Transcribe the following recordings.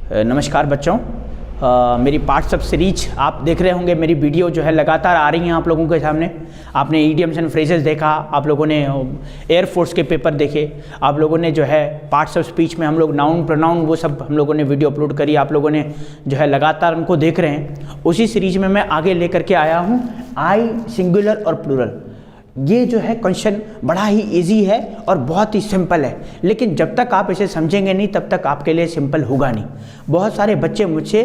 नमस्कार बच्चों, मेरी पार्ट्स ऑफ सीरीज आप देख रहे होंगे। मेरी वीडियो जो है लगातार आ रही हैं आप लोगों के सामने। आपने ईडियम्स एंड फ्रेजेस देखा, आप लोगों ने एयरफोर्स के पेपर देखे, आप लोगों ने जो है पार्ट्स ऑफ स्पीच में हम लोग नाउन प्रोनाउन वो सब हम लोगों ने वीडियो अपलोड करी, आप लोगों ने जो है लगातार उनको देख रहे हैं। उसी सीरीज में मैं आगे लेकर के आया हूँ आई, सिंगुलर और प्लूरल। ये जो है क्वेश्चन बड़ा ही इजी है और बहुत ही सिंपल है, लेकिन जब तक आप इसे समझेंगे नहीं तब तक आपके लिए सिंपल होगा नहीं। बहुत सारे बच्चे मुझसे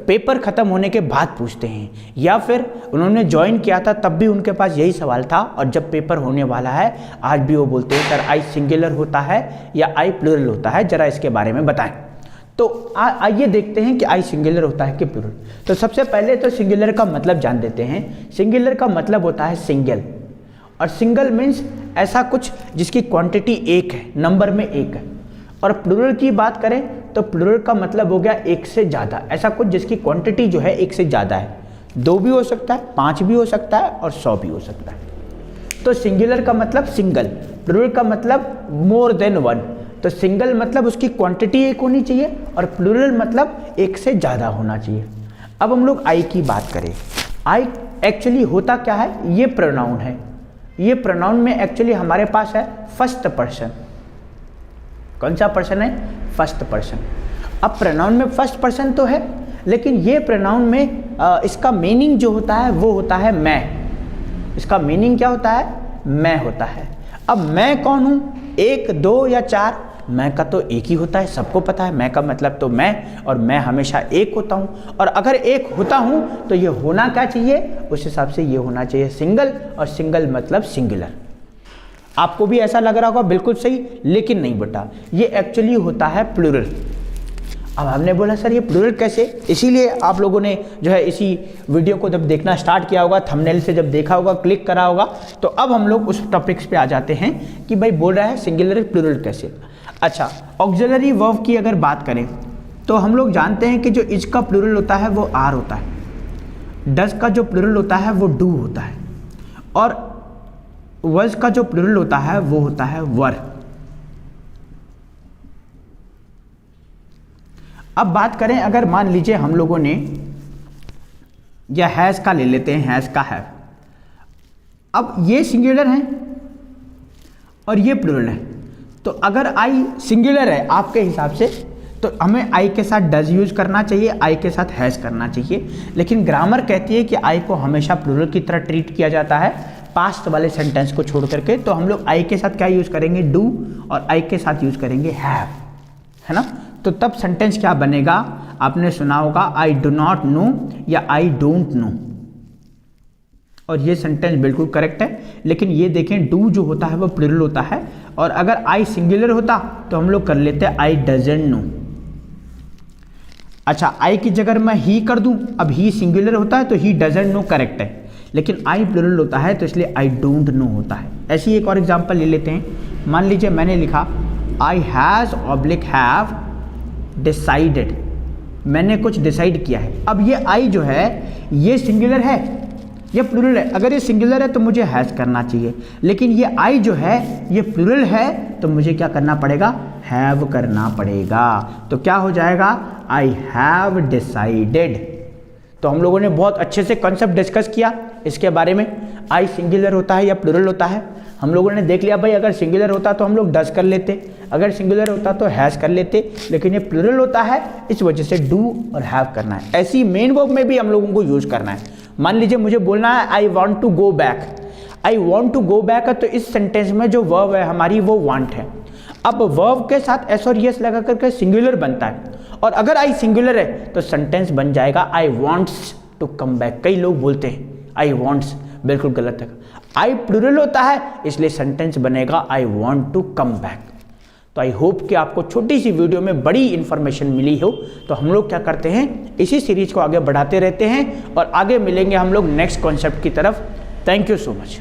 पेपर ख़त्म होने के बाद पूछते हैं, या फिर उन्होंने ज्वाइन किया था तब भी उनके पास यही सवाल था, और जब पेपर होने वाला है आज भी वो बोलते हैं सर आई सिंगुलर होता है या आई प्लूरल होता है, ज़रा इसके बारे में बताएं। तो आइए देखते हैं कि आई सिंगुलर होता है कि प्लूरल। तो सबसे पहले तो सिंगुलर का मतलब जान देते हैं। सिंगुलर का मतलब होता है सिंगल, और सिंगल मीन्स ऐसा कुछ जिसकी क्वांटिटी एक है, नंबर में एक है। और प्लूरल की बात करें तो प्लूरल का मतलब हो गया एक से ज़्यादा, ऐसा कुछ जिसकी क्वांटिटी जो है एक से ज़्यादा है। 2 भी हो सकता है, 5 भी हो सकता है और 100 भी हो सकता है। तो सिंगुलर का मतलब सिंगल, प्लूरल का मतलब मोर देन वन। तो सिंगल मतलब उसकी क्वांटिटी एक होनी चाहिए और प्लूरल मतलब एक से ज़्यादा होना चाहिए। अब हम लोग आई की बात करें। आई एक्चुअली होता क्या है, ये प्रोनाउन है। ये प्रोनाउन में एक्चुअली हमारे पास है फर्स्ट पर्सन। कौन सा पर्सन है? First person. अब प्रोनाउन में फर्स्ट पर्सन तो है, लेकिन ये प्रोनाउन में इसका मीनिंग जो होता है वो होता है मैं। इसका मीनिंग क्या होता है? मैं होता है। अब मैं कौन हूँ? 1, 2 या 4? मैं का तो एक ही होता है, सबको पता है। मैं का मतलब तो मैं, और मैं हमेशा एक होता हूँ। और अगर एक होता हूँ तो ये होना क्या चाहिए? उस हिसाब से ये होना चाहिए सिंगल, और सिंगल मतलब सिंगुलर। आपको भी ऐसा लग रहा होगा बिल्कुल सही, लेकिन नहीं बेटा, ये एक्चुअली होता है प्लूरल। अब हमने बोला सर ये प्लूरल कैसे? इसीलिए आप लोगों ने जो है इसी वीडियो को जब देखना स्टार्ट किया होगा, थंबनेल से जब देखा होगा, क्लिक करा होगा, तो अब हम लोग उस टॉपिक्स पे आ जाते हैं कि भाई बोल रहा है सिंगुलर प्लूरल कैसे। अच्छा, ऑक्सिलरी वर्ब की अगर बात करें तो हम लोग जानते हैं कि जो इज का प्लूरल होता है वो आर होता है, डज का जो प्लूरल होता है वो डू होता है, और वज का जो प्लूरल होता है वो होता है वर। अब बात करें, अगर मान लीजिए हम लोगों ने या हैज का ले लेते हैं, हैज का हैव। अब ये सिंगुलर है और ये प्लूरल है, तो अगर आई सिंगुलर है आपके हिसाब से तो हमें आई के साथ डज यूज करना चाहिए, आई के साथ हैज करना चाहिए। लेकिन ग्रामर कहती है कि आई को हमेशा प्लूरल की तरह ट्रीट किया जाता है पास्ट वाले सेंटेंस को छोड़ करके। तो हम लोग आई के साथ क्या यूज करेंगे? डू, और आई के साथ यूज करेंगे हैव, है ना। तो तब सेंटेंस क्या बनेगा? आपने सुना होगा आई डू नॉट नो या आई डोंट नो, और ये सेंटेंस बिल्कुल करेक्ट है। लेकिन ये देखें, डू जो होता है वो प्लूरल होता है, और अगर आई सिंगुलर होता तो हम लोग कर लेते आई डजंट नो। अच्छा, आई की जगह मैं ही कर दूं, अब ही सिंगुलर होता है तो ही डजंट नो करेक्ट है, लेकिन आई प्लूरल होता है तो इसलिए आई डोंट नो होता है। ऐसी एक और एग्जांपल ले लेते हैं। मान लीजिए मैंने लिखा I has oblique have decided, मैंने कुछ डिसाइड किया है। अब ये आई जो है ये सिंगुलर है, ये प्लूरल है। अगर ये सिंगुलर है तो मुझे हैज करना चाहिए, लेकिन ये आई जो है ये प्लूरल है तो मुझे क्या करना पड़ेगा? हैव करना पड़ेगा। तो क्या हो जाएगा? I have decided. तो हम लोगों ने बहुत अच्छे से कॉन्सेप्ट डिस्कस किया इसके बारे में, आई सिंगुलर होता है या प्लूरल होता है। हम लोगों ने देख लिया भाई, अगर सिंगुलर होता तो हम लोग डज कर लेते, अगर सिंगुलर होता तो हैज कर लेते, लेकिन ये प्लूरल होता है इस वजह से डू और हैव करना है। ऐसी मेन वर्ब में भी हम लोगों को यूज करना है। मान लीजिए मुझे बोलना है I want to go back, I want to go back है, तो इस सेंटेंस में जो वर्ब है हमारी वो वांट है। अब वर्ब के साथ एस और यस लगा करके सिंगुलर बनता है, और अगर आई सिंगुलर है तो सेंटेंस बन जाएगा I wants to come back. कई लोग बोलते हैं आई वॉन्ट्स, बिल्कुल गलत है। आई प्लूरल होता है इसलिए सेंटेंस बनेगा I want to come back. तो आई होप कि आपको छोटी सी वीडियो में बड़ी इंफॉर्मेशन मिली हो। तो हम लोग क्या करते हैं, इसी सीरीज को आगे बढ़ाते रहते हैं और आगे मिलेंगे हम लोग नेक्स्ट कॉन्सेप्ट की तरफ। Thank you so much.